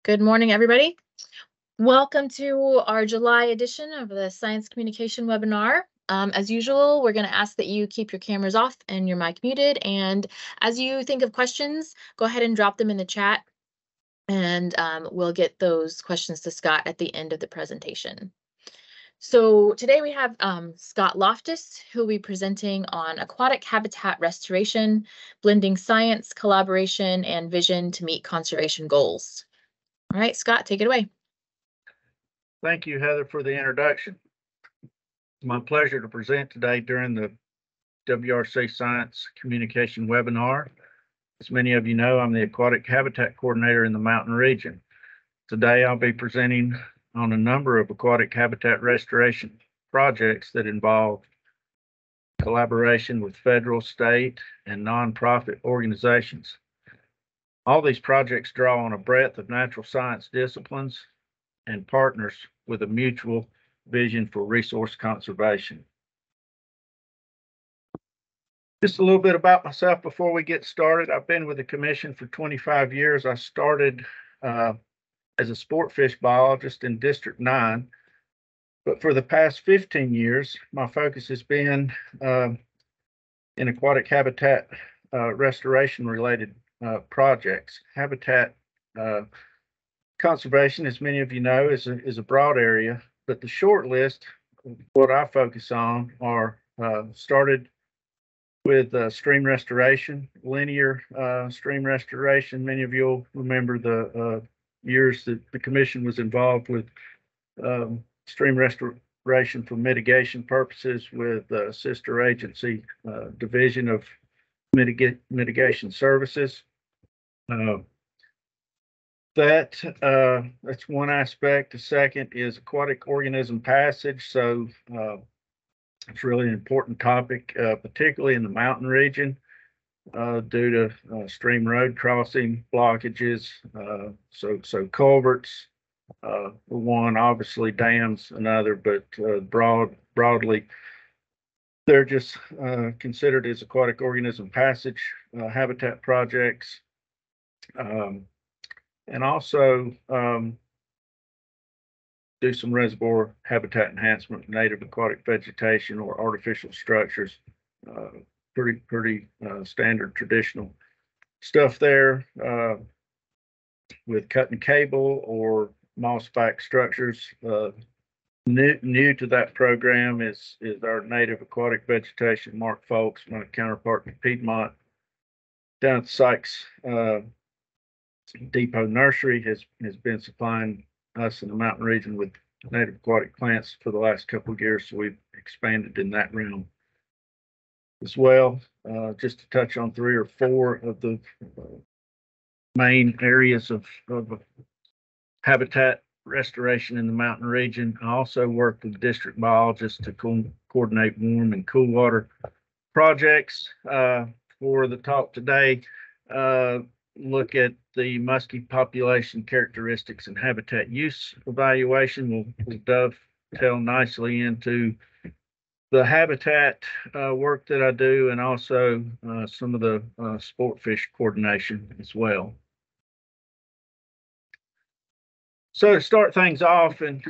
Good morning, everybody. Welcome to our July edition of the Science Communication webinar. As usual, we're going to ask that you keep your cameras off and your mic muted. And as you think of questions, go ahead and drop them in the chat, and we'll get those questions to Scott at the end of the presentation. So today we have Scott Loftus, who will be presenting on aquatic habitat restoration, blending science, collaboration, and vision to meet conservation goals. All right, Scott, take it away. Thank you, Heather, for the introduction. It's my pleasure to present today during the WRC Science Communication webinar. As many of you know, I'm the Aquatic Habitat Coordinator in the Mountain Region. Today, I'll be presenting on a number of aquatic habitat restoration projects that involve collaboration with federal, state, and nonprofit organizations. All these projects draw on a breadth of natural science disciplines and partners with a mutual vision for resource conservation. Just a little bit about myself before we get started. I've been with the Commission for 25 years. I started as a sport fish biologist in District 9, but for the past 15 years, my focus has been in aquatic habitat restoration related projects. Habitat conservation, as many of you know, is a broad area, but the short list, what I focus on, are started with stream restoration, linear stream restoration. Many of you will remember the years that the Commission was involved with stream restoration for mitigation purposes with sister agency Division of Mitigation Services. That's one aspect. The second is aquatic organism passage. So it's really an important topic, particularly in the mountain region, due to stream road crossing blockages. So culverts, one, obviously dams another, but broadly, they're just considered as aquatic organism passage habitat projects. And also do some reservoir habitat enhancement, native aquatic vegetation or artificial structures. Pretty standard traditional stuff there with cutting cable or moss back structures. New to that program is our native aquatic vegetation. Mark Folks, my counterpart in Piedmont, down at Sykes Depot Nursery, has been supplying us in the mountain region with native aquatic plants for the last couple of years, so we've expanded in that realm as well. Just to touch on 3 or 4 of the main areas of habitat restoration in the mountain region. I also work with district biologists to coordinate warm and cool water projects. For the talk today, look at the muskie population characteristics and habitat use evaluation. Will dovetail nicely into the habitat work that I do, and also some of the sport fish coordination as well. So to start things off and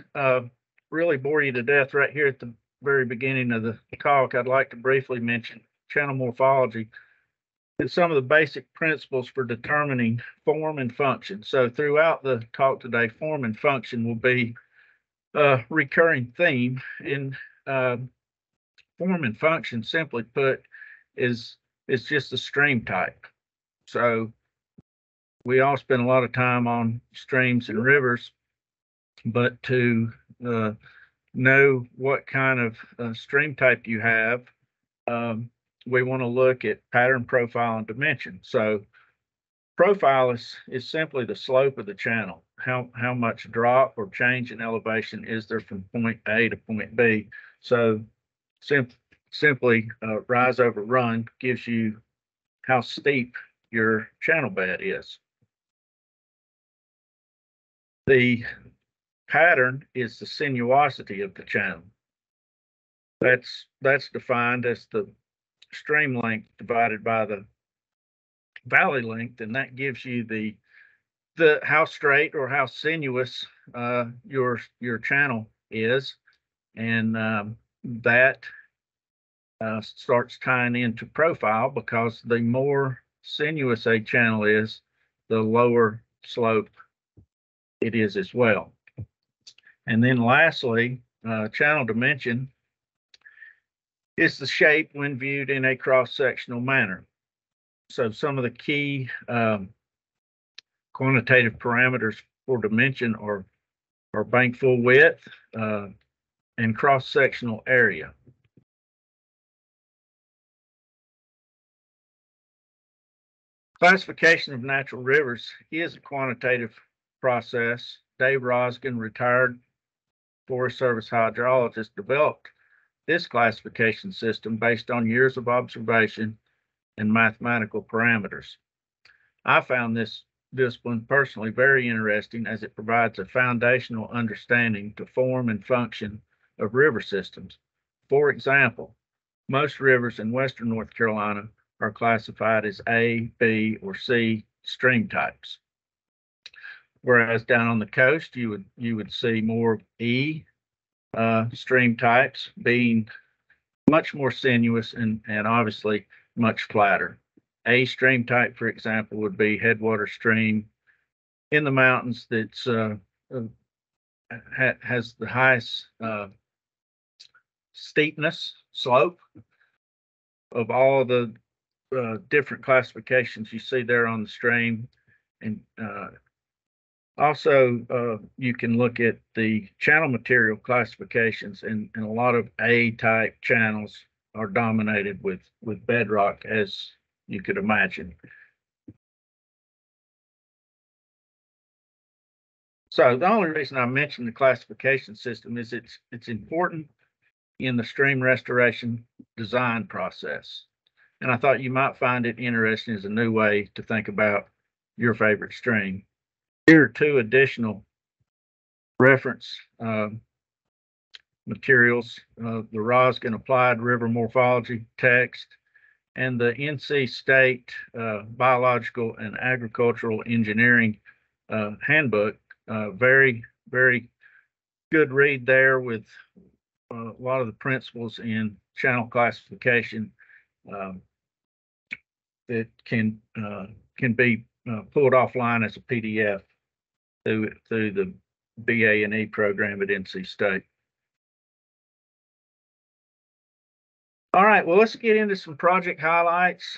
really bore you to death right here at the very beginning of the talk, I'd like to briefly mention channel morphology and some of the basic principles for determining form and function. So throughout the talk today, form and function will be a recurring theme. In form and function, simply put, is just a stream type. So we all spend a lot of time on streams and rivers, but to know what kind of stream type you have, we want to look at pattern, profile, and dimension. So profile is simply the slope of the channel. How much drop or change in elevation is there from point A to point B? So simply rise over run gives you how steep your channel bed is. The pattern is the sinuosity of the channel. That's defined as the stream length divided by the valley length, and that gives you the how straight or how sinuous your channel is, and that starts tying into profile, because the more sinuous a channel is, the lower slope it is as well. And then lastly, channel dimension is the shape when viewed in a cross-sectional manner. So some of the key quantitative parameters for dimension are bank full width and cross-sectional area. Classification of natural rivers is a quantitative process. Dave Roskin, retired Forest Service hydrologist, developed this classification system based on years of observation and mathematical parameters. I found this discipline personally very interesting, as it provides a foundational understanding to form and function of river systems. For example, most rivers in western North Carolina are classified as A, B, or C stream types, whereas down on the coast you would see more E stream types, being much more sinuous and obviously much flatter. A stream type, for example, would be headwater stream in the mountains that's has the highest steepness slope of all the different classifications you see there on the stream. And also you can look at the channel material classifications, and a lot of A type channels are dominated with bedrock, as you could imagine. So the only reason I mentioned the classification system is it's important in the stream restoration design process. And I thought you might find it interesting as a new way to think about your favorite stream. Here are two additional reference materials, the Roskin Applied River Morphology text and the NC State Biological and Agricultural Engineering Handbook. Very, very good read there, with a lot of the principles in channel classification that can be pulled offline as a PDF through the BA&E program at NC State. All right, well, let's get into some project highlights.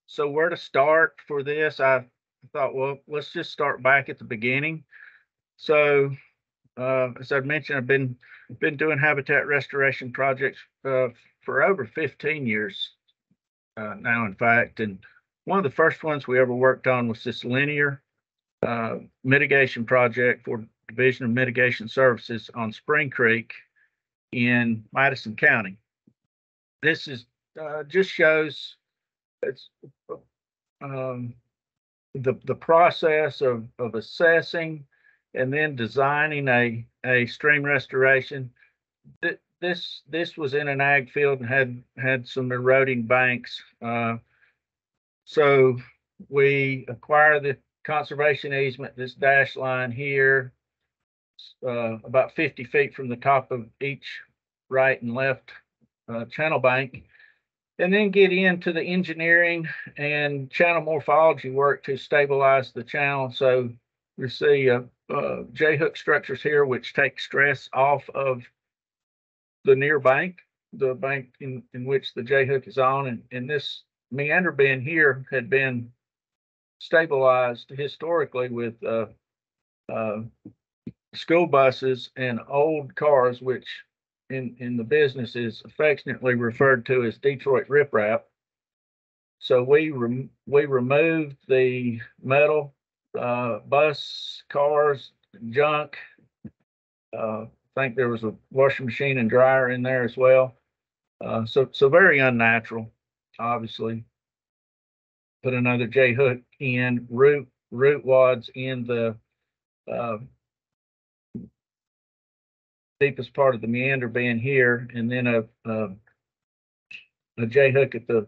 So where to start for this? I thought, well, let's just start back at the beginning. So as I've mentioned, I've been doing habitat restoration projects for over 15 years now, in fact. And one of the first ones we ever worked on was this linear mitigation project for Division of Mitigation Services on Spring Creek in Madison County. This is just shows it's the process of assessing and then designing a stream restoration. This was in an ag field and had some eroding banks. So we acquired the conservation easement, this dash line here, about 50 feet from the top of each right and left channel bank, and then get into the engineering and channel morphology work to stabilize the channel. So you see J-hook structures here, which take stress off of the near bank, the bank in which the J-hook is on. And this meander bend here had been stabilized historically with school buses and old cars, which in the business is affectionately referred to as Detroit riprap. So we removed the metal bus cars, junk. I think there was a washing machine and dryer in there as well. So very unnatural, obviously. Put another J-hook in, root wads in the deepest part of the meander bend here, and then a J-hook at the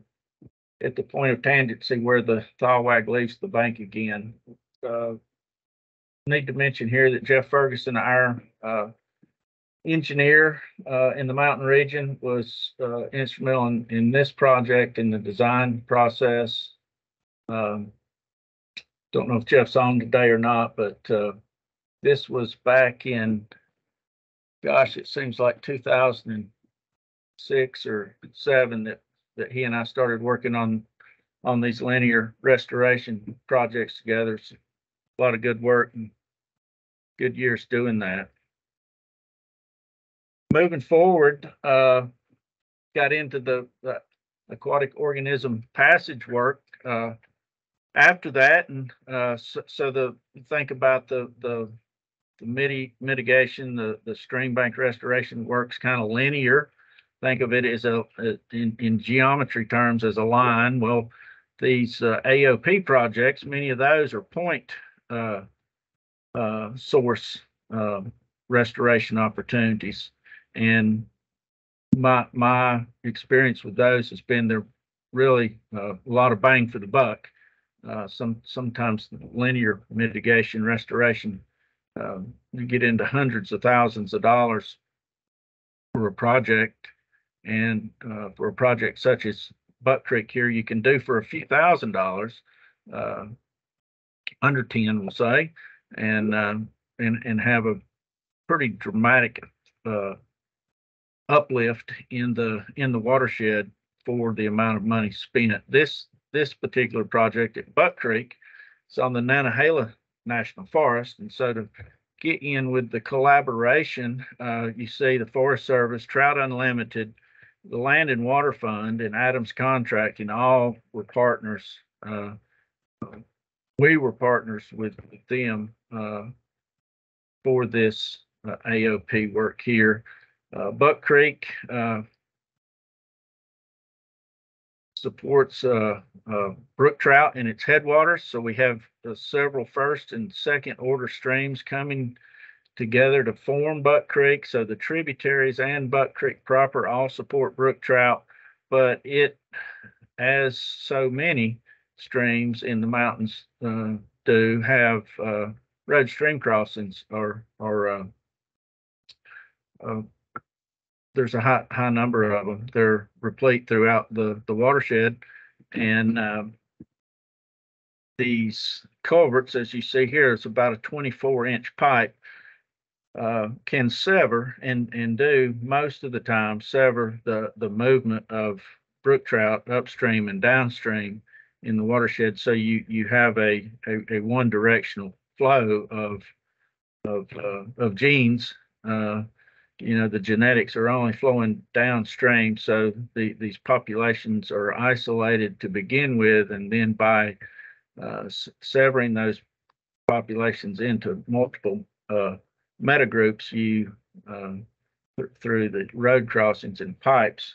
at the point of tangency where the thalweg leaves the bank again. Need to mention here that Jeff Ferguson, our engineer in the mountain region, was instrumental in this project, in the design process. Don't know if Jeff's on today or not, but this was back in, gosh, it seems like 2006 or 7 that he and I started working on these linear restoration projects together. It's a lot of good work and good years doing that. Moving forward, got into the aquatic organism passage work after that, and so think about the mitigation, the stream bank restoration works kind of linear. Think of it as in geometry terms as a line. Well, these AOP projects, many of those are point source restoration opportunities, and my experience with those has been they're really a lot of bang for the buck. Sometimes linear mitigation restoration, you get into hundreds of thousands of dollars for a project, and for a project such as Buck Creek here, you can do for a few $1,000s, under 10, we'll say, and have a pretty dramatic uplift in the watershed for the amount of money spent. This particular project at Buck Creek is on the Nantahala National Forest, and so to get in with the collaboration, you see the Forest Service, Trout Unlimited, the Land and Water Fund, and Adams Contracting all were partners. We were partners with them for this AOP work here. Buck Creek supports brook trout in its headwaters, so we have several first and second order streams coming together to form Buck Creek. So the tributaries and Buck Creek proper all support brook trout, but it, as so many streams in the mountains do, have road stream crossings, or there's a high number of them. They're replete throughout the watershed, and these culverts, as you see here, it's about a 24-inch pipe, can sever and do most of the time sever the movement of brook trout upstream and downstream in the watershed. So you have a one directional flow of genes. The genetics are only flowing downstream, so these populations are isolated to begin with, and then by severing those populations into multiple metagroups, you through the road crossings and pipes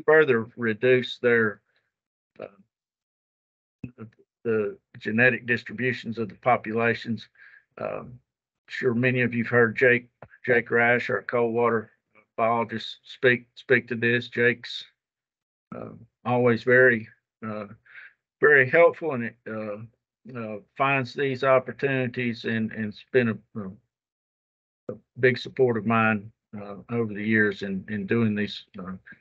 further reduce their the genetic distributions of the populations. Sure, many of you've heard Jake Rash, our cold water biologist, speak to this. Jake's always very helpful, and it finds these opportunities, and it's been a big support of mine over the years in doing these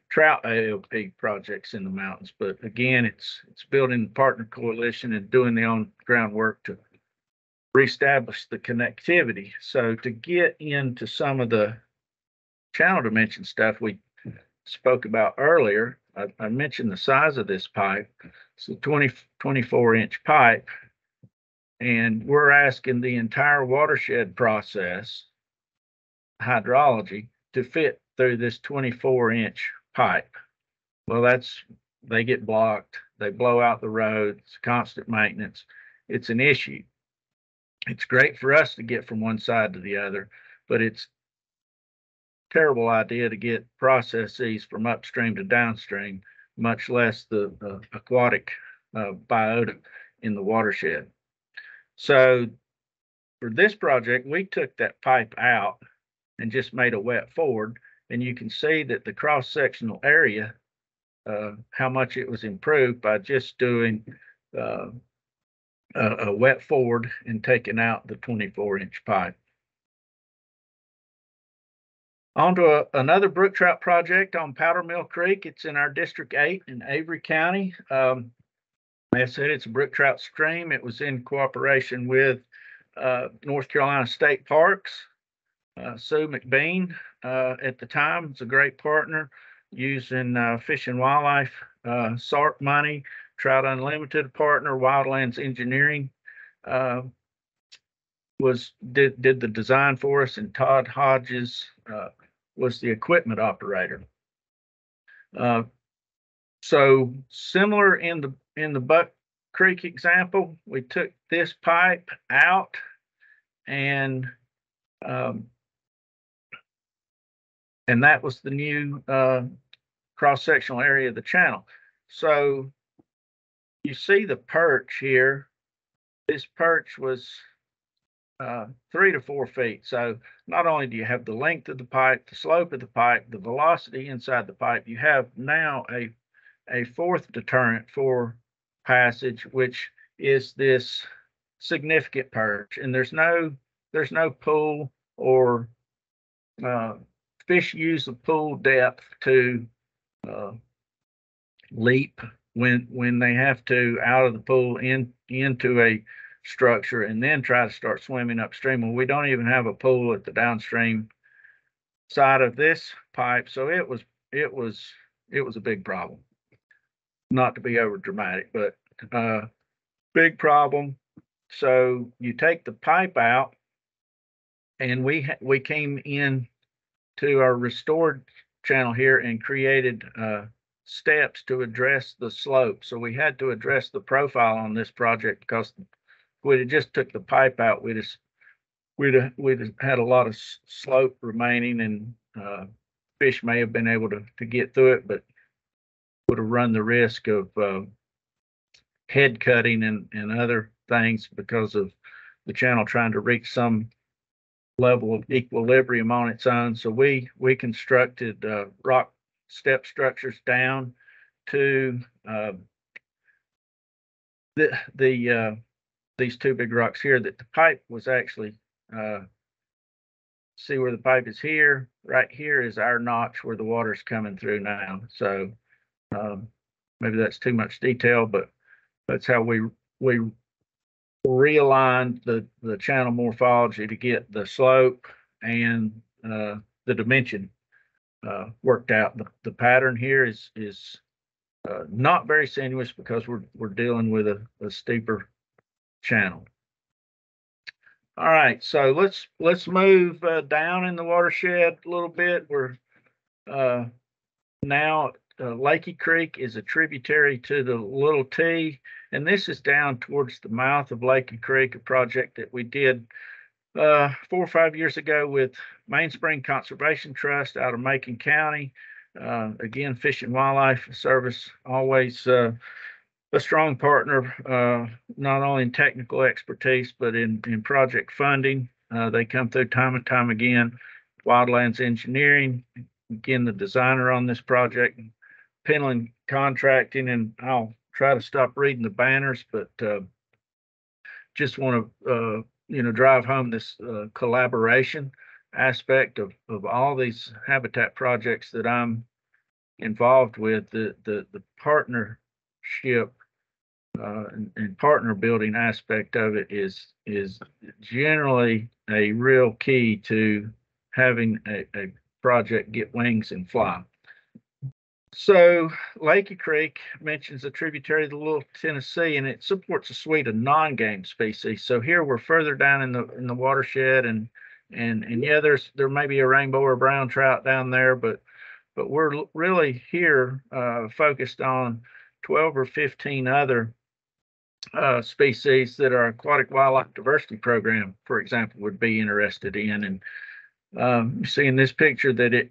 trout AOP projects in the mountains. But again, it's building the partner coalition and doing the on ground work to reestablish the connectivity. So to get into some of the channel dimension stuff we spoke about earlier, I mentioned the size of this pipe. It's a 24-inch pipe, and we're asking the entire watershed process hydrology to fit through this 24-inch pipe. Well, they get blocked, they blow out the road, it's constant maintenance. It's an issue. It's great for us to get from one side to the other, but it's a terrible idea to get processes from upstream to downstream, much less the aquatic biota in the watershed. So for this project, we took that pipe out and just made a wet forward, and you can see that the cross-sectional area how much it was improved by just doing a wet ford and taking out the 24-inch pipe. On to another brook trout project on Powder Mill Creek. It's in our District 8 in Avery County. Like I said, it's a brook trout stream. It was in cooperation with North Carolina State Parks. Sue McBean at the time was a great partner, using Fish and Wildlife SARP money. Trout Unlimited partner, Wildlands Engineering did the design for us, and Todd Hodges was the equipment operator. So similar in the Buck Creek example, we took this pipe out and that was the new cross-sectional area of the channel. So you see the perch here. This perch was 3 to 4 feet. So not only do you have the length of the pipe, the slope of the pipe, the velocity inside the pipe, you have now a fourth deterrent for passage, which is this significant perch. And there's no pool or fish use the pool depth to leap when they have to out of the pool into a structure and then try to start swimming upstream. Well, we don't even have a pool at the downstream side of this pipe, so it was a big problem. Not to be over dramatic, but big problem. So you take the pipe out, and we came in to our restored channel here and created steps to address the slope. So we had to address the profile on this project, because if we'd have just took the pipe out, we'd have had a lot of slope remaining, and fish may have been able to get through it, but would have run the risk of head cutting and other things because of the channel trying to reach some level of equilibrium on its own. So we constructed rock step structures down to these two big rocks here, that the pipe was actually see where the pipe is here. Right here is our notch where the water's coming through now. So maybe that's too much detail, but that's how we realigned the channel morphology to get the slope and the dimension worked out. The pattern here is not very sinuous because we're dealing with a steeper channel. All right, so let's move down in the watershed a little bit. We're now Lakey Creek is a tributary to the Little T, and this is down towards the mouth of Lakey Creek, a project that we did 4 or 5 years ago with Mainspring Conservation Trust out of Macon County. Again, Fish and Wildlife Service, always a strong partner, not only in technical expertise, but in project funding. They come through time and time again. Wildlands Engineering, again, the designer on this project. Penland Contracting, and I'll try to stop reading the banners, but just want to drive home this collaboration aspect of all these habitat projects that I'm involved with. The partnership and partner building aspect of it is generally a real key to having a project get wings and fly. So Lakey Creek mentions a tributary of the Little Tennessee, and it supports a suite of non-game species. So here we're further down in the watershed, and yeah, there may be a rainbow or brown trout down there, but we're really here focused on 12 or 15 other species that our Aquatic Wildlife Diversity Program, for example, would be interested in. And you see in this picture that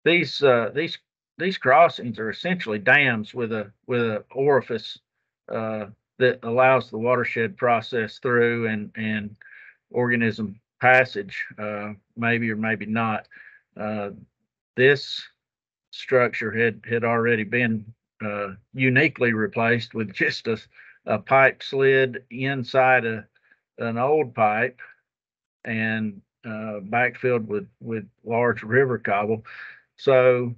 these crossings are essentially dams with a orifice that allows the watershed process through and organism passage, maybe or maybe not. This structure had already been uniquely replaced with just a pipe slid inside an old pipe and backfilled with large river cobble. So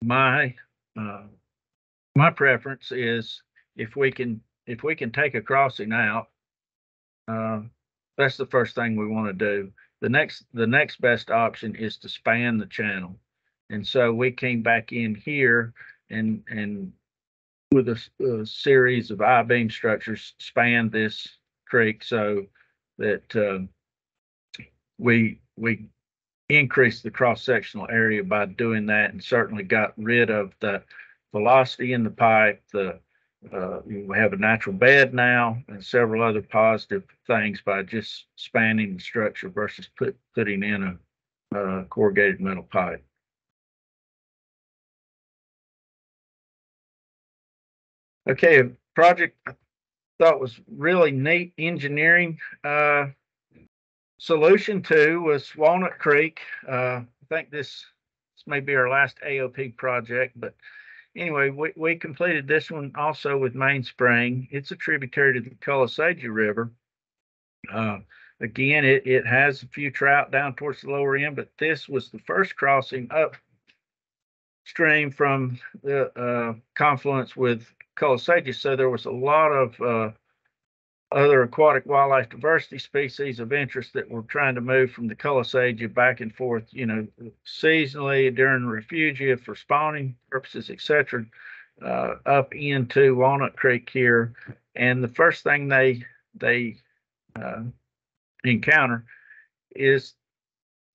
my preference is if we can take a crossing out, that's the first thing we want to do. The next best option is to span the channel. And so we came back in here and with a series of I-beam structures span this creek so that we increased the cross-sectional area by doing that, and certainly got rid of the velocity in the pipe. We have a natural bed now and several other positive things by just spanning the structure versus putting in a corrugated metal pipe. Okay, a project I thought was really neat engineering solution to was Walnut Creek. I think this may be our last AOP project, but anyway, we completed this one also with Mainspring. It's a tributary to the Colossagia River. Again, it has a few trout down towards the lower end, but this was the first crossing upstream from the confluence with Colossagia. So there was a lot of other aquatic wildlife diversity species of interest that were trying to move from the Colossagia back and forth, seasonally during refugia for spawning purposes, etc., up into Walnut Creek here. And the first thing they encounter is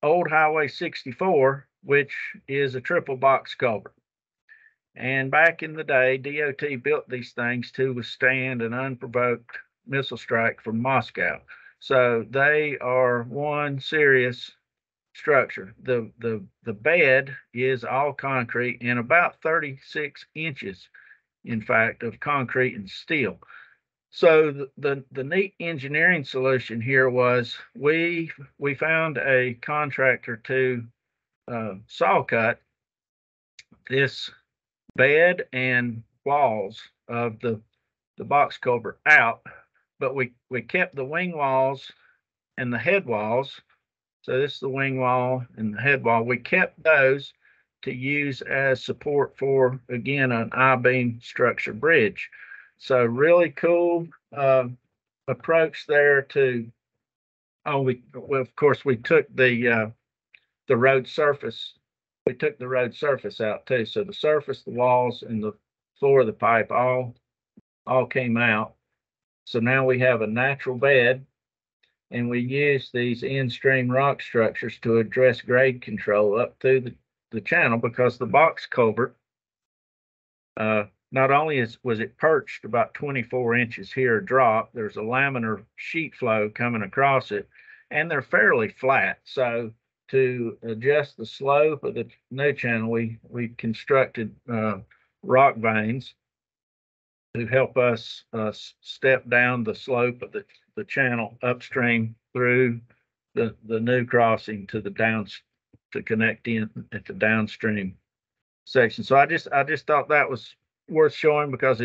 Old Highway 64, which is a triple box culvert. And back in the day, DOT built these things to withstand an unprovoked missile strike from Moscow. So they are one serious structure. The bed is all concrete and about 36 inches, in fact, of concrete and steel. So the neat engineering solution here was we found a contractor to saw cut this bed and walls of the box culvert out, but we kept the wing walls and the head walls. So this is the wing wall and the head wall. We kept those to use as support for, again, an I-beam structure bridge. So really cool approach there to, of course, we took the road surface. We took the road surface out too. So the surface, the walls, and the floor of the pipe all came out. So now we have a natural bed, and we use these in-stream rock structures to address grade control up through the channel, because the box culvert, not only was it perched about 24 inches here drop, there's a laminar sheet flow coming across it, and they're fairly flat. So to adjust the slope of the new channel, we constructed rock veins to help us step down the slope of the channel upstream through the new crossing to to connect in at the downstream section. So I just thought that was worth showing, because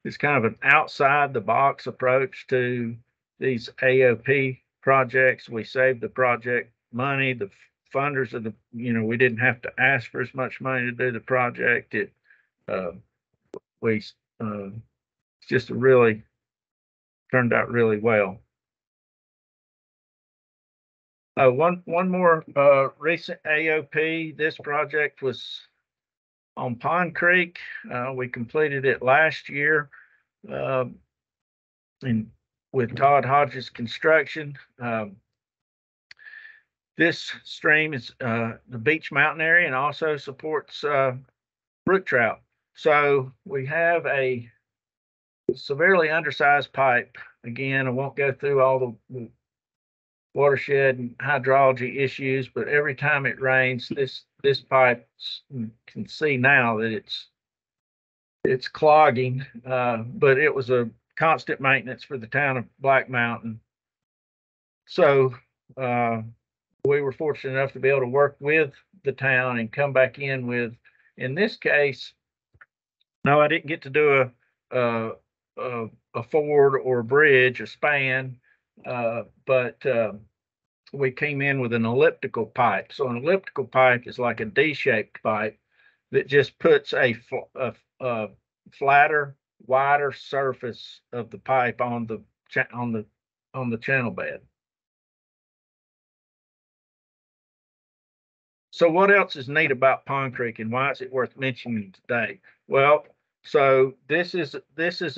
it's kind of an outside the box approach to these AOP projects. We saved the project money. The funders of we didn't have to ask for as much money to do the project. Just really turned out really well. One more recent AOP. This project was on Pond Creek. We completed it last year with Todd Hodges Construction. This stream is the Beech Mountain area and also supports brook trout. So we have a severely undersized pipe. Again, I won't go through all the watershed and hydrology issues, but every time it rains, this pipe, you can see now that it's clogging, but it was a constant maintenance for the town of Black Mountain. So we were fortunate enough to be able to work with the town and come back in with, in this case, no, I didn't get to do a ford or a bridge, a span, but we came in with an elliptical pipe. So an elliptical pipe is like a D-shaped pipe that just puts a flatter, wider surface of the pipe on the channel bed. So what else is neat about Pond Creek and why is it worth mentioning today? Well, so this is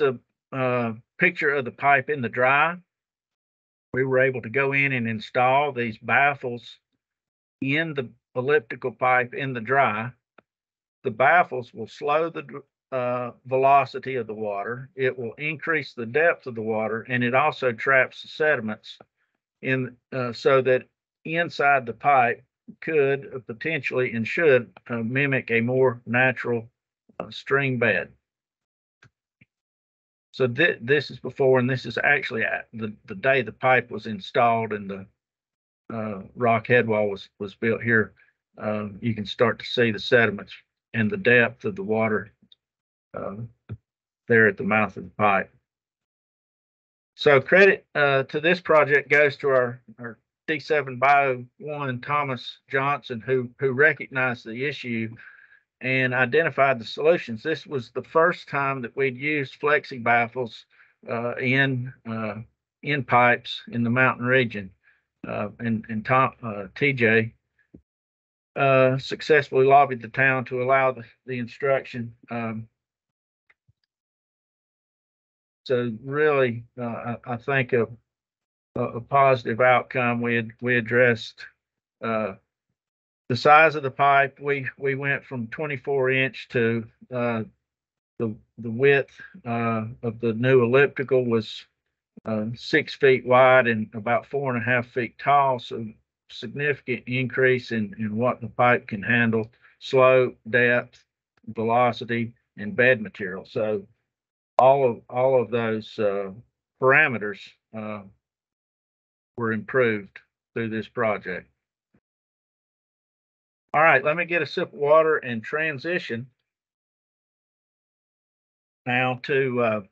a picture of the pipe in the dry. We were able to go in and install these baffles in the elliptical pipe in the dry. The baffles will slow the velocity of the water. It will increase the depth of the water, and it also traps the sediments in so that inside the pipe could potentially and should mimic a more natural stream bed. So this is before, and this is actually the day the pipe was installed and the rock head wall was built here. You can start to see the sediments and the depth of the water there at the mouth of the pipe. So credit to this project goes to our D7 Bio 1 Thomas Johnson, who recognized the issue and identified the solutions. This was the first time that we'd used flexi baffles in pipes in the mountain region, and TJ successfully lobbied the town to allow the instruction. So really, I think a positive outcome. We addressed the size of the pipe. We went from 24-inch to the width of the new elliptical was 6 feet wide and about 4.5 feet tall. So significant increase in what the pipe can handle: slope, depth, velocity, and bed material. So all of those parameters were improved through this project. All right, let me get a sip of water and transition now to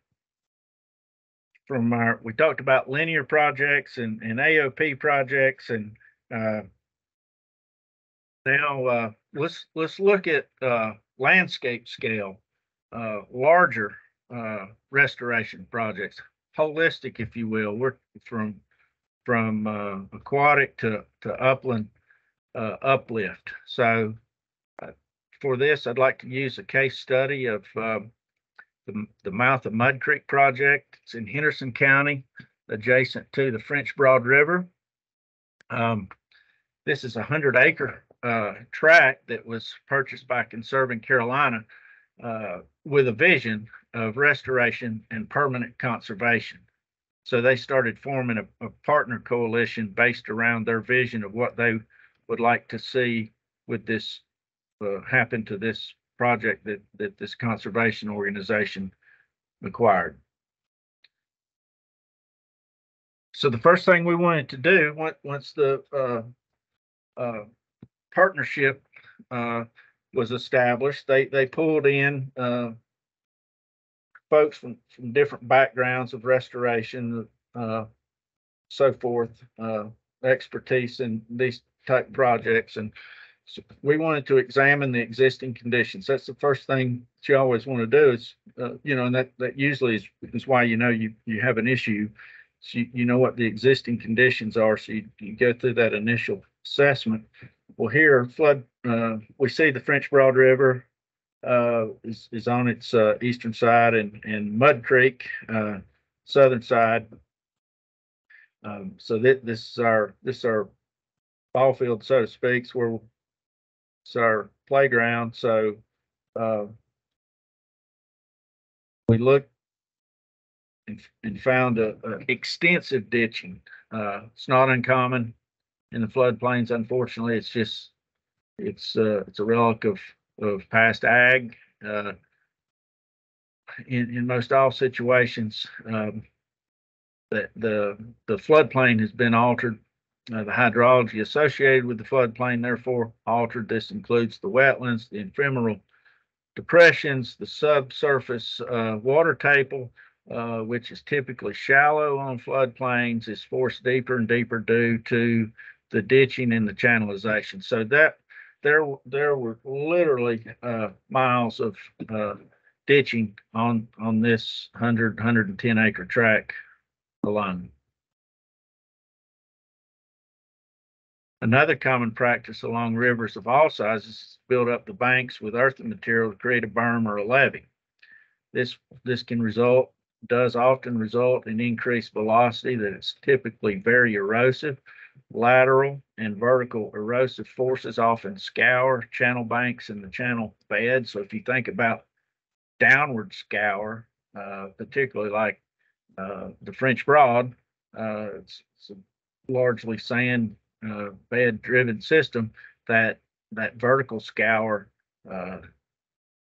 we talked about linear projects and AOP projects, and now let's look at landscape scale, larger restoration projects, holistic, if you will. We're from aquatic to upland uplift. So for this, I'd like to use a case study of the mouth of Mud Creek project. It's in Henderson County, adjacent to the French Broad River. This is a 100-acre tract that was purchased by Conserving Carolina with a vision of restoration and permanent conservation. So they started forming a partner coalition based around their vision of what they would like to see with this happen to this project that this conservation organization acquired. So the first thing we wanted to do once the partnership was established, they pulled in folks from different backgrounds of restoration, so forth, expertise in these type projects. And so we wanted to examine the existing conditions. That's the first thing that you always want to do is, and that usually is why you have an issue. So you know what the existing conditions are, so you go through that initial assessment. Well, here, we see the French Broad River is on its eastern side, and Mud Creek, southern side. So this is our ball field, so to speak, where it's our playground. So we looked and found a extensive ditching. It's not uncommon in the floodplains. Unfortunately, it's a relic of past ag. In most all situations, that the floodplain has been altered the hydrology associated with the floodplain, therefore altered. This includes the wetlands, the ephemeral depressions, the subsurface water table, which is typically shallow on floodplains, is forced deeper and deeper due to the ditching and the channelization. So that there were literally miles of ditching on this 110 acre tract alone. Another common practice along rivers of all sizes is to build up the banks with earthen material to create a berm or a levee. This does often result in increased velocity that is typically very erosive. Lateral and vertical erosive forces often scour channel banks and the channel bed. So if you think about downward scour, particularly like the French Broad, it's a largely sand bed driven system. That vertical scour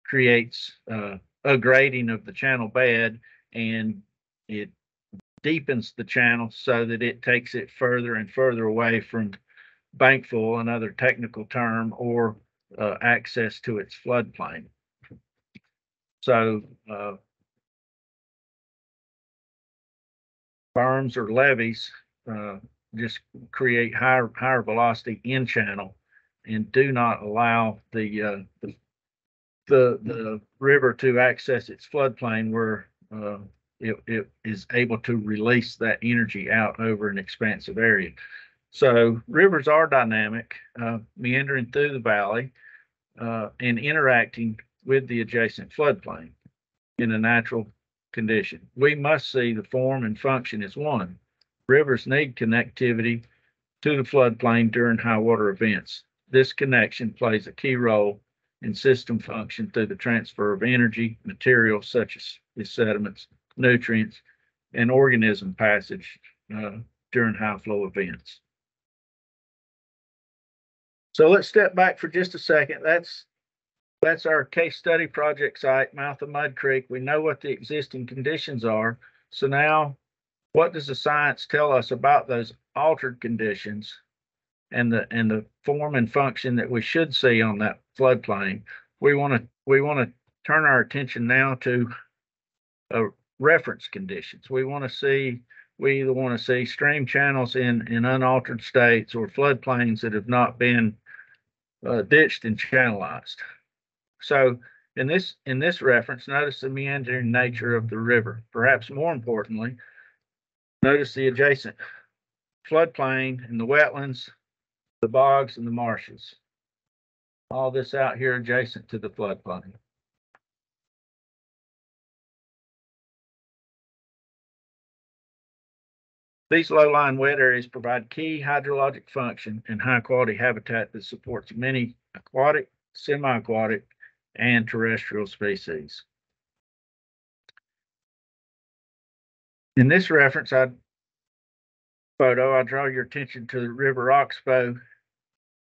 creates a grading of the channel bed, and it deepens the channel so that it takes it further and further away from bankful, another technical term, or access to its floodplain. So berms or levees just create higher velocity in channel and do not allow the river to access its floodplain, where it is able to release that energy out over an expansive area. So rivers are dynamic, meandering through the valley and interacting with the adjacent floodplain in a natural condition. We must see the form and function as one. Rivers need connectivity to the floodplain during high water events. This connection plays a key role in system function through the transfer of energy, materials such as sediments, nutrients, and organism passage during high flow events. So let's step back for just a second. That's our case study project site, mouth of Mud Creek. We know what the existing conditions are. So now, what does the science tell us about those altered conditions and the form and function that we should see on that floodplain? We want to turn our attention now to reference conditions. We either want to see stream channels in unaltered states, or floodplains that have not been ditched and channelized. So in this reference, notice the meandering nature of the river. Perhaps more importantly, notice the adjacent floodplain and the wetlands, the bogs and the marshes. All this out here adjacent to the floodplain. These low-lying wet areas provide key hydrologic function and high-quality habitat that supports many aquatic, semi-aquatic, and terrestrial species. In this reference photo, I draw your attention to the River Oxbow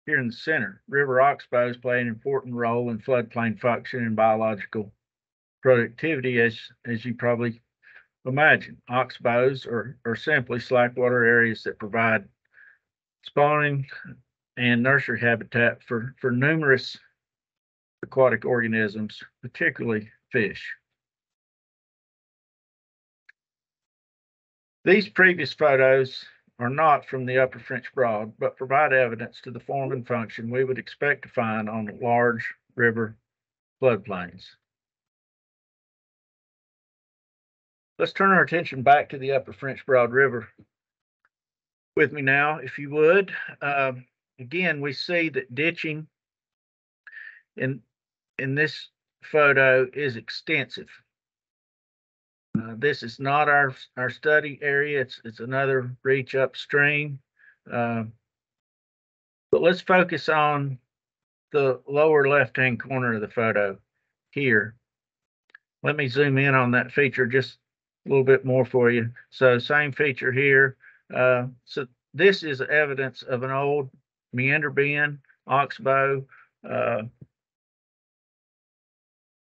here in the center. River Oxbows play an important role in floodplain function and biological productivity, as you probably imagine. Oxbows are simply slackwater areas that provide spawning and nursery habitat for numerous aquatic organisms, particularly fish. These previous photos are not from the Upper French Broad, but provide evidence to the form and function we would expect to find on large river floodplains. Let's turn our attention back to the Upper French Broad River with me now, if you would. Again, we see that ditching in this photo is extensive. This is not our study area. It's another reach upstream. But let's focus on the lower left-hand corner of the photo here. Let me zoom in on that feature just a little bit more for you. So same feature here. So this is evidence of an old meander bend, oxbow,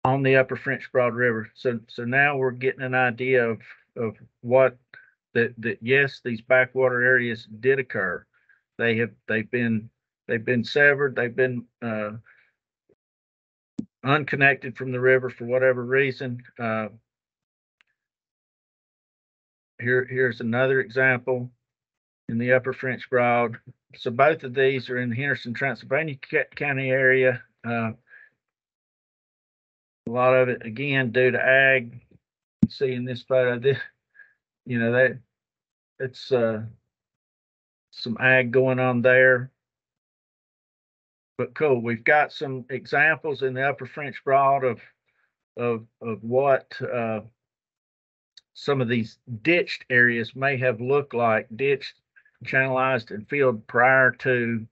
on the Upper French Broad River. So now we're getting an idea of what that yes, these backwater areas did occur. they've been severed. They've been unconnected from the river for whatever reason. Here's another example in the Upper French Broad. So both of these are in the Henderson, Transylvania County area. A lot of it, again, due to ag. You see in this photo, that it's some ag going on there. But cool, we've got some examples in the Upper French Broad of what some of these ditched areas may have looked like, ditched, channelized, and filled prior to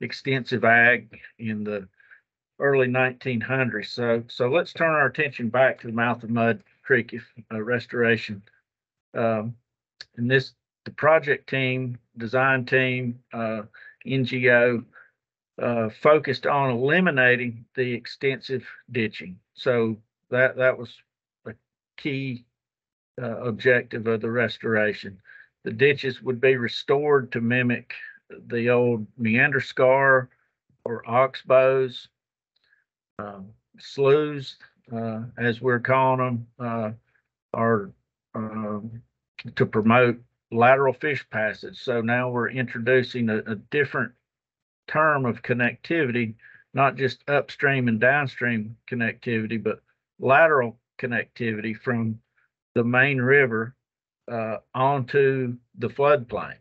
extensive ag in the early 1900s. So let's turn our attention back to the mouth of Mud Creek restoration. And the project team, design team, NGO focused on eliminating the extensive ditching. So that was a key objective of the restoration. The ditches would be restored to mimic the old meander scar or oxbows. Sloughs, as we're calling them, are to promote lateral fish passage. So now we're introducing a different term of connectivity, not just upstream and downstream connectivity, but lateral connectivity from the main river onto the floodplain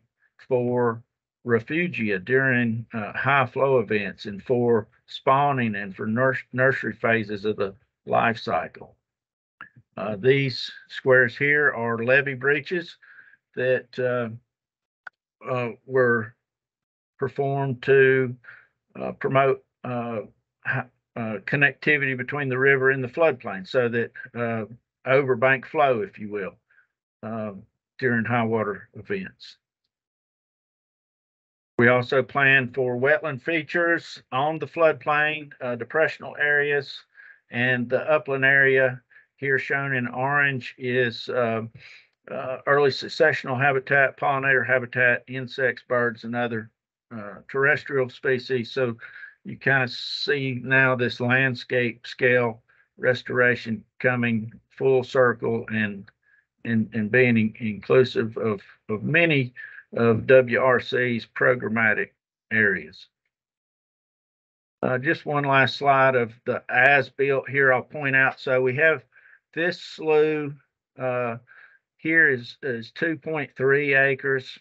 for refugia during high flow events and for spawning and for nursery phases of the life cycle. These squares here are levee breaches that were performed to promote connectivity between the river and the floodplain, so that overbank flow, if you will, during high water events. We also plan for wetland features on the floodplain, depressional areas, and the upland area here shown in orange is early successional habitat, pollinator habitat, insects, birds, and other terrestrial species. So you kind of see now this landscape scale restoration coming full circle and being inclusive of many of WRC's programmatic areas. Just one last slide of the as-built here I'll point out. So we have this slough here is 2.3 acres.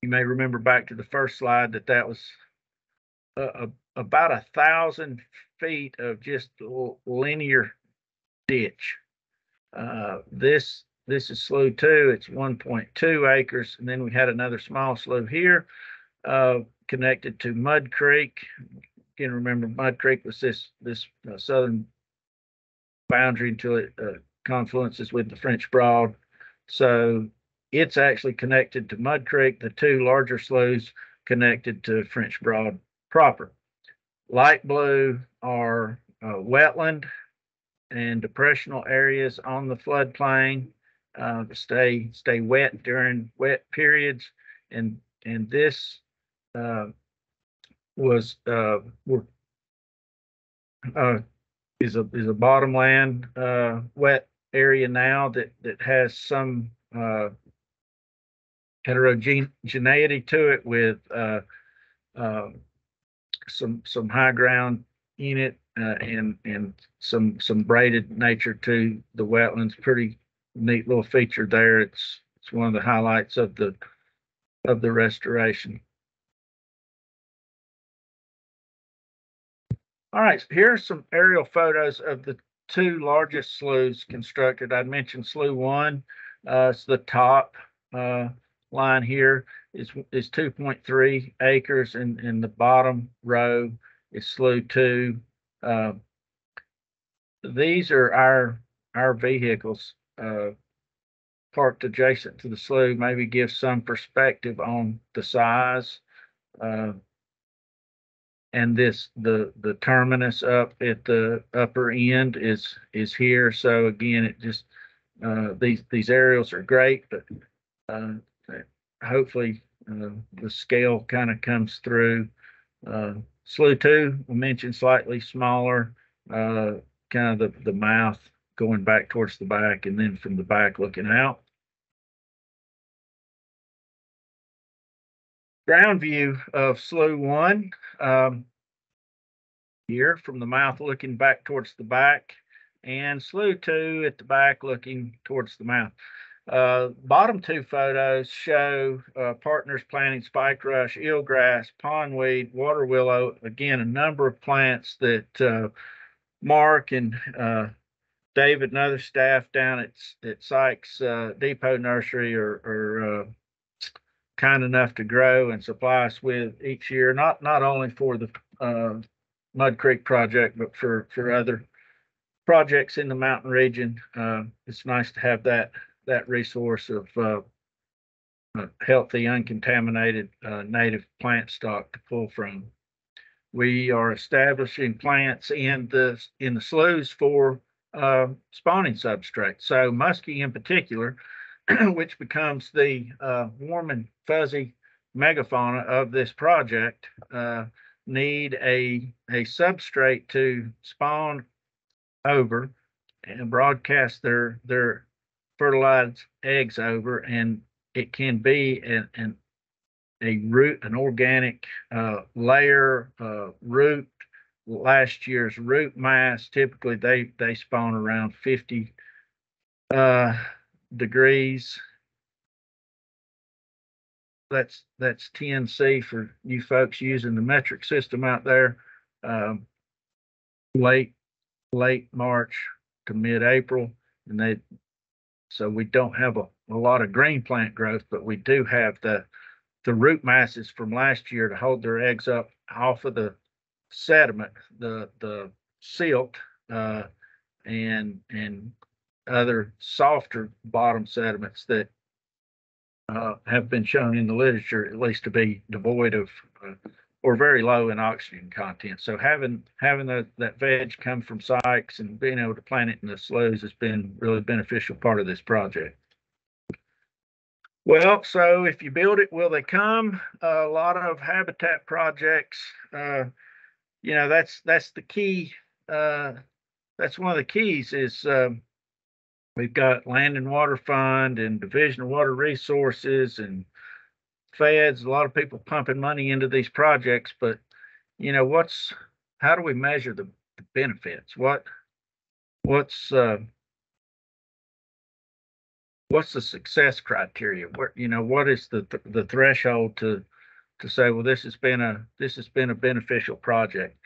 You may remember back to the first slide that was about 1,000 feet of just linear ditch. This is slough 2. It's 1.2 acres, and then we had another small slough here connected to Mud Creek. You can remember Mud Creek was this southern boundary until it confluences with the French Broad. So it's actually connected to Mud Creek. The two larger sloughs connected to French Broad proper. Light blue are wetland and depressional areas on the floodplain. Stay wet during wet periods, and this is a bottomland wet area now that has some heterogeneity to it, with some high ground in it and some braided nature to the wetlands. Pretty neat little feature there. It's one of the highlights of the restoration. All right, so here are some aerial photos of the two largest sloughs constructed. I mentioned slough 1. It's the top line here is 2.3 acres, and the bottom row is slough 2. These are our vehicles parked adjacent to the slough. Maybe give some perspective on the size. And the terminus up at the upper end is here. So again, it just these aerials are great, but hopefully the scale kind of comes through. Slough 2, we mentioned slightly smaller, kind of the mouth going back towards the back and then from the back looking out. Ground view of Slough 1, here from the mouth looking back towards the back, and Slough 2 at the back looking towards the mouth. Bottom two photos show partners planting spike rush, eelgrass, pondweed, water willow. Again, a number of plants that Mark and David and other staff down at Sykes Depot Nursery are kind enough to grow and supply us with each year, not only for the Mud Creek project, but for other projects in the mountain region. It's nice to have that resource of healthy, uncontaminated native plant stock to pull from. We are establishing plants in the sloughs for spawning substrate. So muskie in particular, which becomes the warm and fuzzy megafauna of this project, need a substrate to spawn over and broadcast their fertilized eggs over, and it can be an organic layer root. Last year's root mass, typically they spawn around 50 degrees. That's 10C for you folks using the metric system out there. Late March to mid-April, and so we don't have a lot of green plant growth, but we do have the root masses from last year to hold their eggs up off of the sediment, the silt, and other softer bottom sediments that have been shown in the literature at least to be devoid of or very low in oxygen content. So having that veg come from Sykes and being able to plant it in the sloughs has been really beneficial part of this project. Well, so if you build it, will they come? A lot of habitat projects, that's the key. That's one of the keys is we've got Land and Water Fund and Division of Water Resources and feds, a lot of people pumping money into these projects, but how do we measure the benefits? What's the success criteria? What is the threshold to say, well, this has been a beneficial project?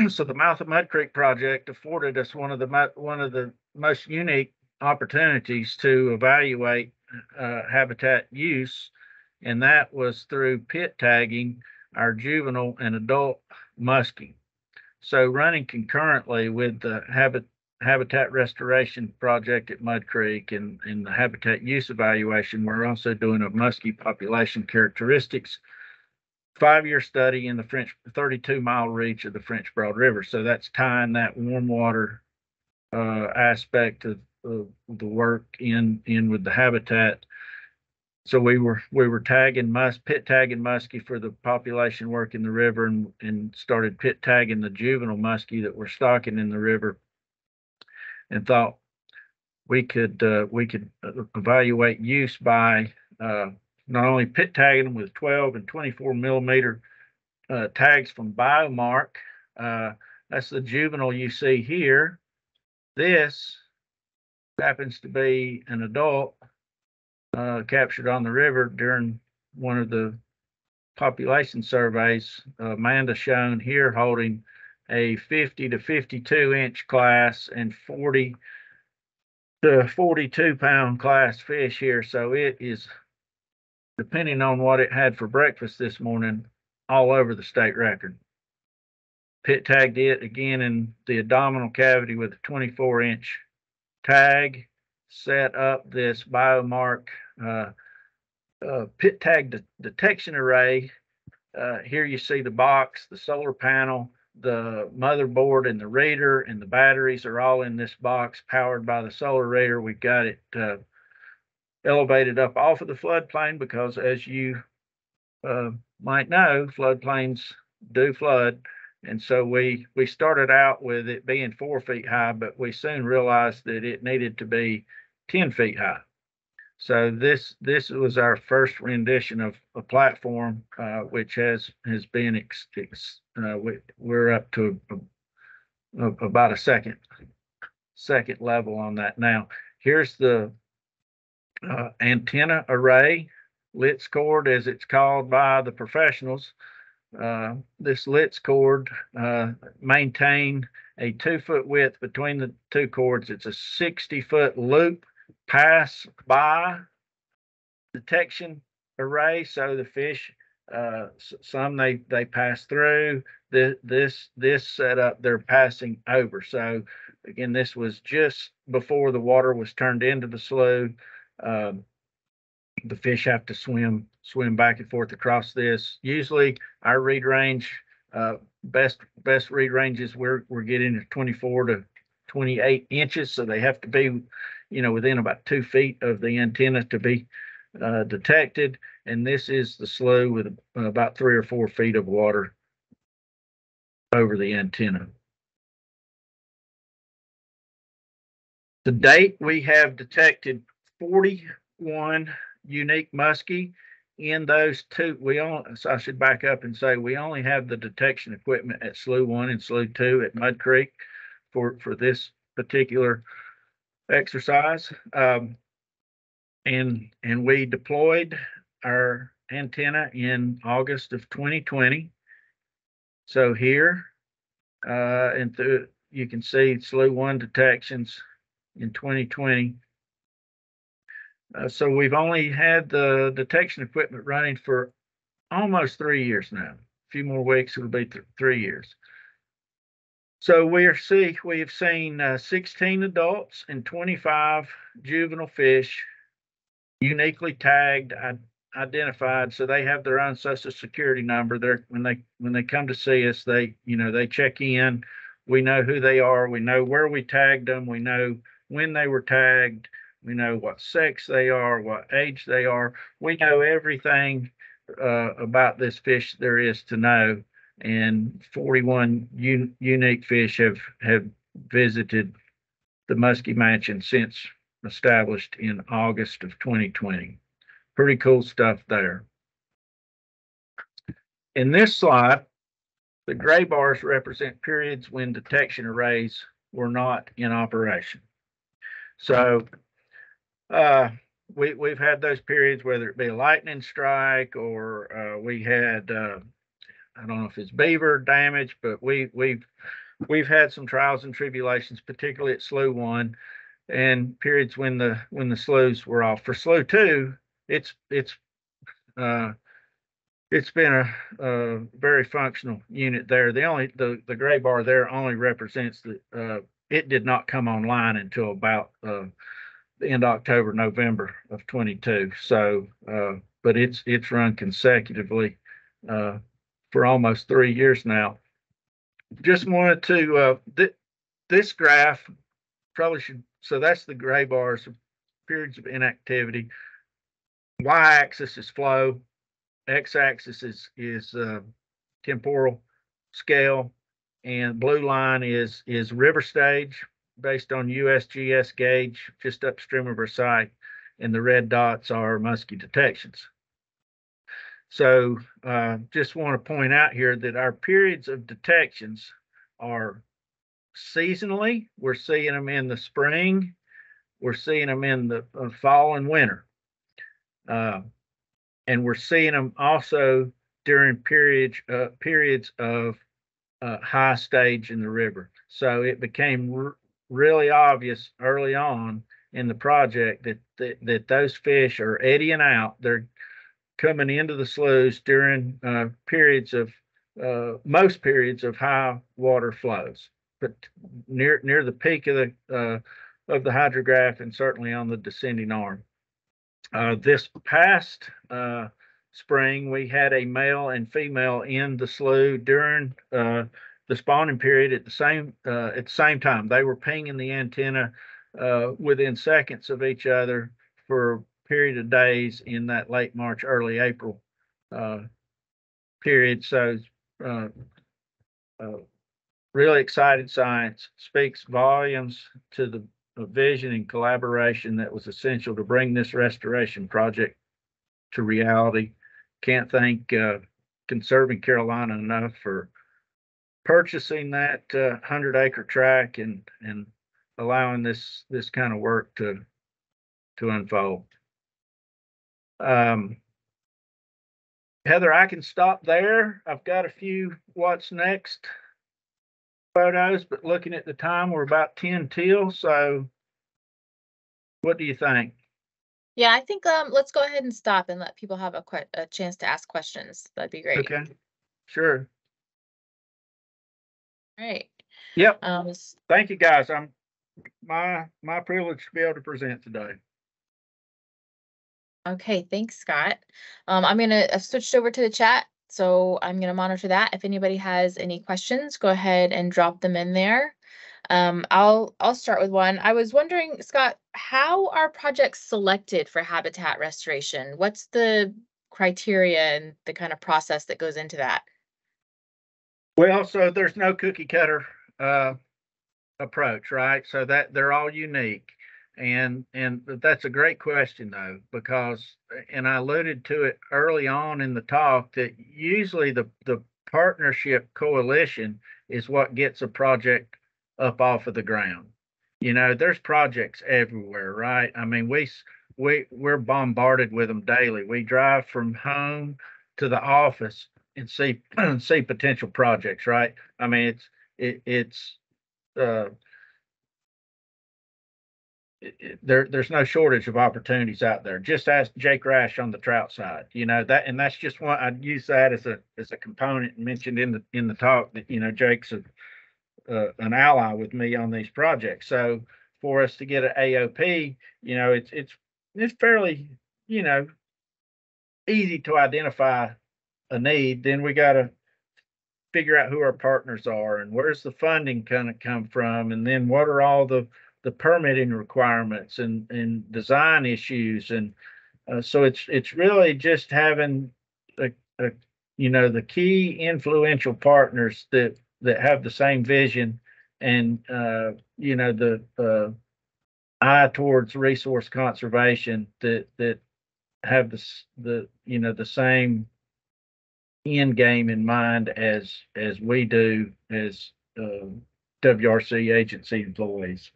So the Mouth of Mud Creek project afforded us one of the most unique opportunities to evaluate habitat use, and that was through pit tagging our juvenile and adult muskie. So running concurrently with the habitat restoration project at Mud Creek and the habitat use evaluation, we're also doing a muskie population characteristics 5-year study in the 32-mile reach of the French Broad River. So that's tying that warm water aspect of the work in with the habitat. So we were pit tagging muskie for the population work in the river, and started pit tagging the juvenile muskie that were stocking in the river, and thought we could evaluate use by not only pit tagging them with 12 and 24 millimeter tags from Biomark. That's the juvenile you see here. This happens to be an adult captured on the river during one of the population surveys. Amanda shown here holding a 50 to 52 inch class and 40 to 42 pound class fish here. So it is, depending on what it had for breakfast this morning, all over the state record. Pit tagged it again in the abdominal cavity with a 24 inch tag, set up this Biomark pit tag detection array. Here you see the box, the solar panel, the motherboard, and the reader, and the batteries are all in this box powered by the solar reader. We've got it elevated up off of the floodplain because, as you might know, floodplains do flood. And so we started out with it being 4 feet high, but we soon realized that it needed to be 10 feet high. So this was our first rendition of a platform, which has been we're up to about a second level on that now. Here's the antenna array, LITS cord, as it's called by the professionals. This LITS cord maintain a 2-foot width between the two cords. It's a 60-foot loop pass by detection array, so the fish, some they pass through this setup, they're passing over. So again, this was just before the water was turned into the slough. The fish have to swim back and forth across this. Usually our reed range, best reed ranges we're getting is 24 to 28 inches, so they have to be, within about 2 feet of the antenna to be detected. And this is the slough with about 3 or 4 feet of water over the antenna. To date, we have detected 41 unique muskie in those two. So I should back up and say we only have the detection equipment at Slough 1 and Slough 2 at Mud Creek for this particular exercise. And we deployed our antenna in August of 2020. So here, you can see Slough 1 detections in 2020. So we've only had the detection equipment running for almost 3 years now. A few more weeks, it'll be 3 years. So we have seen 16 adults and 25 juvenile fish uniquely tagged, identified. So they have their own social security number. When they come to see us, they check in. We know who they are. We know where we tagged them. We know when they were tagged. We know what sex they are, what age they are. We know everything about this fish there is to know. And 41 unique fish have visited the Muskie Mansion since established in August of 2020. Pretty cool stuff there. In this slide, the gray bars represent periods when detection arrays were not in operation. So we've had those periods, whether it be a lightning strike or we had I don't know if it's beaver damage, but we've had some trials and tribulations, particularly at Slough 1, and periods when the sloughs were off. For Slough 2, it's been a very functional unit there. The gray bar there only represents that it did not come online until about the end of October, November of 22. So, but it's run consecutively for almost 3 years now. Just wanted to this graph probably should. So that's the gray bars, periods of inactivity. Y-axis is flow. X-axis is temporal scale, and blue line is river stage based on USGS gauge just upstream of our site, and the red dots are muskie detections. So just want to point out here that our periods of detections are seasonally. We're seeing them in the spring. We're seeing them in the fall and winter. And we're seeing them also during periods of high stage in the river. So it became really obvious early on in the project that those fish are eddying out. They're coming into the sloughs during most periods of high water flows, but near the peak of the hydrograph and certainly on the descending arm. This past spring, we had a male and female in the slough during the spawning period at the same time. They were pinging the antenna within seconds of each other for period of days in that late March, early April period. So uh, really excited science, speaks volumes to the vision and collaboration that was essential to bring this restoration project to reality. Can't thank Conserving Carolina enough for purchasing that 100-acre tract and allowing this kind of work to unfold. Heather, I can stop there. I've got a few what's next photos, but looking at the time, we're about 10 till. So what do you think? Yeah, I think let's go ahead and stop and let people have a chance to ask questions. That'd be great. Okay, sure. All right. Yep. Um, Thank you, guys. My privilege to be able to present today. Okay, thanks, Scott. I'm gonna switch over to the chat, so I'm gonna monitor that. If anybody has any questions, go ahead and drop them in there. I'll start with one. I was wondering, Scott, how are projects selected for habitat restoration? What's the criteria and the kind of process that goes into that? Well, so there's no cookie cutter approach, right? So that they're all unique. And that's a great question though, because, and I alluded to it early on in the talk, that usually the partnership coalition is what gets a project up off of the ground. You know, there's projects everywhere, right? I mean, we're bombarded with them daily. We drive from home to the office and see see potential projects, right? I mean, it's uh, there's no shortage of opportunities out there. Just ask Jake Rash on the trout side. You know that, and that's just one. I'd use that as a component mentioned in the talk that, you know, Jake's an ally with me on these projects. So for us to get an AOP, you know, it's fairly, you know, easy to identify a need. Then we got to figure out who our partners are and where's the funding going to come from, and then what are all the permitting requirements and design issues. And so it's really just having a you know, the key influential partners that have the same vision and you know, the eye towards resource conservation, that have the you know, the same end game in mind as we do as WRC agency employees.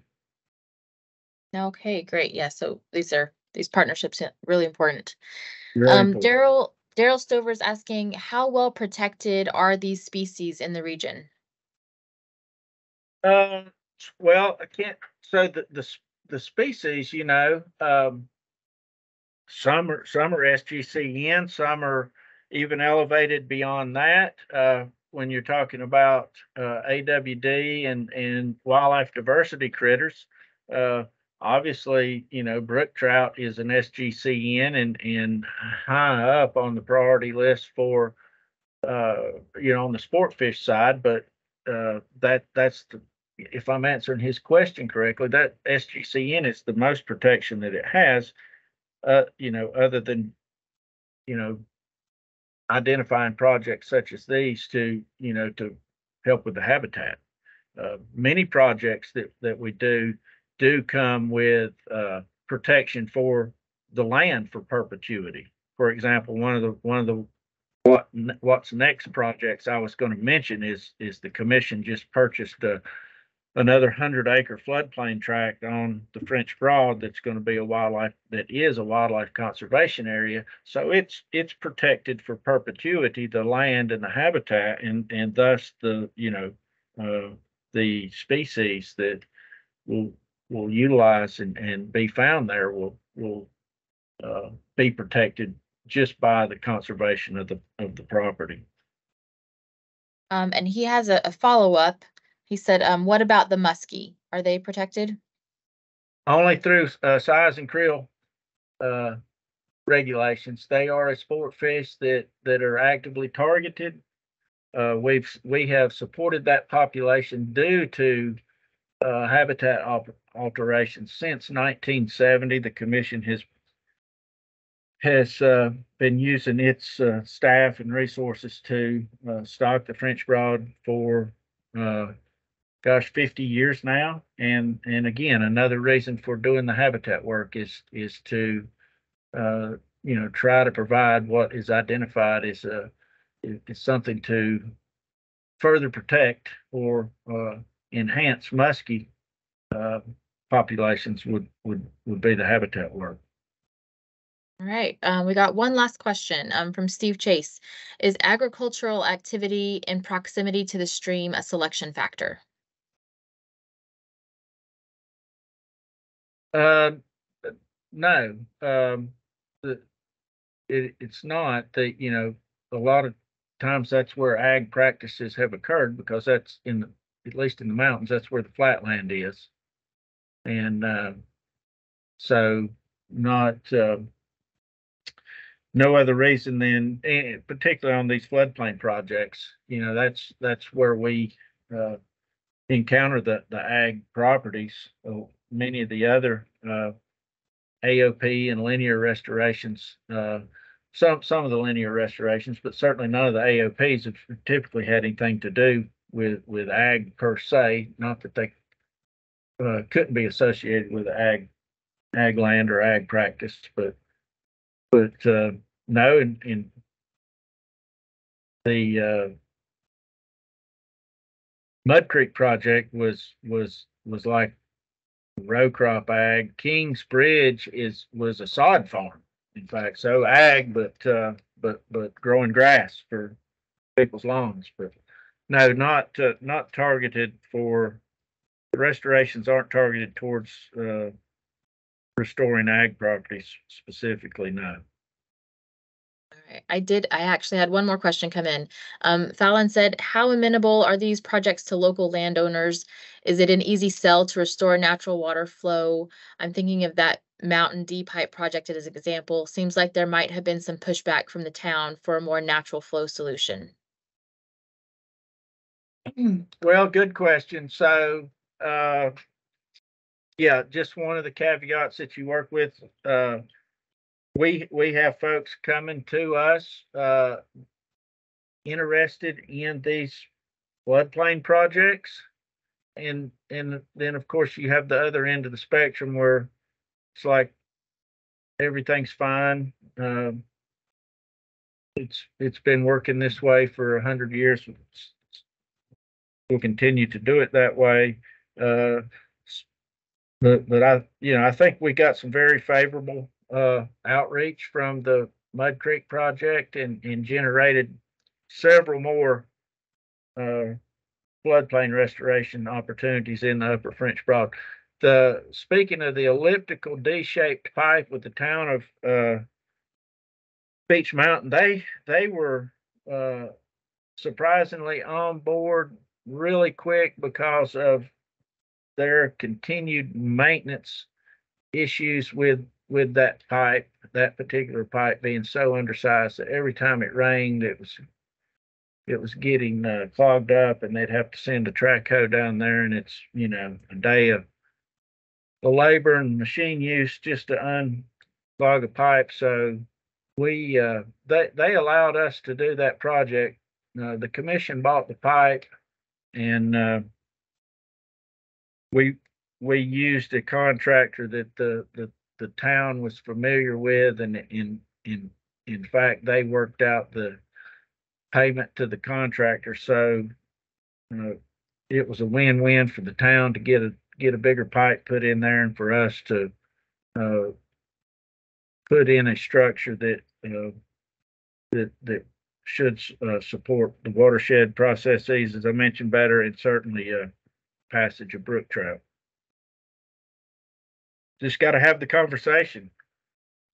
Okay, great. Yeah, so these partnerships are really important. Very important. Daryl Stover is asking, how well protected are these species in the region? Well, I can't. So the species, you know, some are SGCN, some are even elevated beyond that. When you're talking about AWD and wildlife diversity critters, obviously, you know, brook trout is an SGCN and high up on the priority list for you know, on the sport fish side. But that's the, if I'm answering his question correctly, that SGCN is the most protection that it has. You know, other than, you know, identifying projects such as these to, you know, to help with the habitat. Many projects that we do come with protection for the land for perpetuity. For example, one of the what's next projects I was going to mention is the commission just purchased another 100-acre floodplain tract on the French Broad that's going to be a wildlife conservation area. So it's protected for perpetuity, the land and the habitat, and thus the, you know, the species that will utilize and be found there will be protected just by the conservation of the property. And he has a follow-up. He said, what about the muskie? Are they protected? Only through size and creel regulations. They are a sport fish that are actively targeted. We have supported that population due to habitat alterations since 1970. The commission has has been using its staff and resources to stock the French Broad for 50 years now. And again, another reason for doing the habitat work is to try to provide what is identified as is something to further protect or enhance muskie populations would be the habitat work. All right, we got one last question from Steve Chase. Is agricultural activity in proximity to the stream a selection factor? No, it's not. A lot of times that's where ag practices have occurred because that's at least in the mountains, that's where the flatland is. And so not no other reason than, particularly on these floodplain projects, that's where we encounter the ag properties. Many of the other AOP and linear restorations, some of the linear restorations, but certainly none of the AOPs have typically had anything to do with ag per se. Not that they couldn't be associated with ag land or ag practice, but no, in the Mud Creek project was like row crop ag. Kings Bridge was a sod farm, in fact, so ag, but growing grass for people's lawns. But no, not targeted for, the restorations aren't targeted towards restoring ag properties specifically. No. All right, I actually had one more question come in. Fallon said, how amenable are these projects to local landowners? Is it an easy sell to restore natural water flow? I'm thinking of that Mountain D pipe project as an example. Seems like there might have been some pushback from the town for a more natural flow solution. Well, good question. So, yeah, just one of the caveats that you work with, we have folks coming to us interested in these floodplain projects, and then of course you have the other end of the spectrum where it's like everything's fine. It's been working this way for 100 years. We'll continue to do it that way. But I think we got some very favorable outreach from the Mud Creek project and generated several more floodplain restoration opportunities in the Upper French Broad. Speaking of the elliptical D-shaped pipe with the town of Beech Mountain, they were surprisingly on board really quick because of their continued maintenance issues with that pipe, that particular pipe being so undersized that every time it rained, it was getting clogged up, and they'd have to send a track hoe down there, and it's a day of the labor and machine use just to unclog a pipe. So they allowed us to do that project. The commission bought the pipe, and we used a contractor that the town was familiar with, and in fact they worked out the payment to the contractor. So it was a win-win for the town to get a bigger pipe put in there, and for us to put in a structure that that should support the watershed processes, as I mentioned, better, and certainly passage of brook trout. Just got to have the conversation,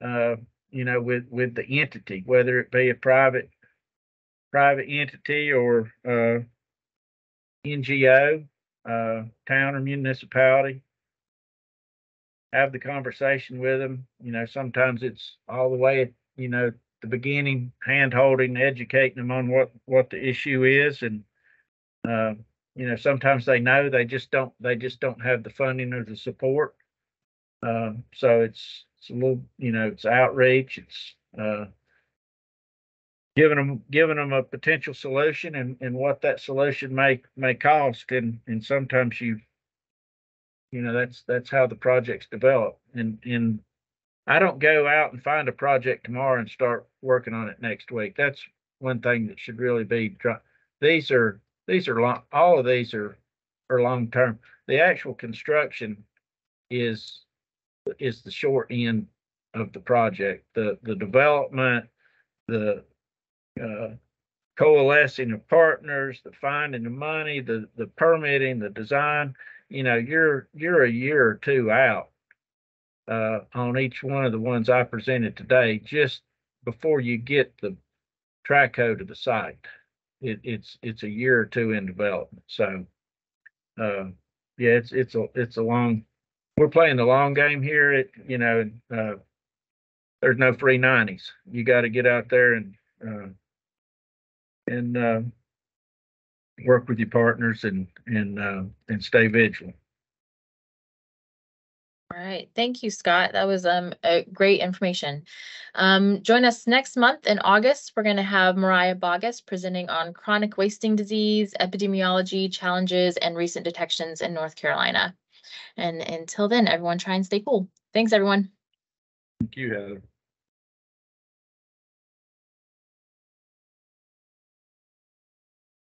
with the entity, whether it be a private entity or NGO, town or municipality. Have the conversation with them. Sometimes it's all the way at, the beginning, hand holding, educating them on what the issue is. And, sometimes they they just don't have the funding or the support. So it's It's a little, it's outreach. It's giving them a potential solution and what that solution may cost. And sometimes that's how the projects develop. And I don't go out and find a project tomorrow and start working on it next week. That's one thing that should really be. These are long. All of these are long term. The actual construction is the short end of the project. The development, the coalescing of partners, the finding the money, the permitting, the design. You're a year or two out on each one of the ones I presented today, just before you get the track code to the site. It's a year or two in development. So yeah, it's a long. We're playing the long game here. There's no free 90s. You got to get out there and work with your partners and stay vigilant. All right. Thank you, Scott. That was a great information. Join us next month in August. We're going to have Mariah Bogus presenting on chronic wasting disease, epidemiology, challenges, and recent detections in North Carolina. And until then, everyone try and stay cool. Thanks, everyone. Thank you, Heather.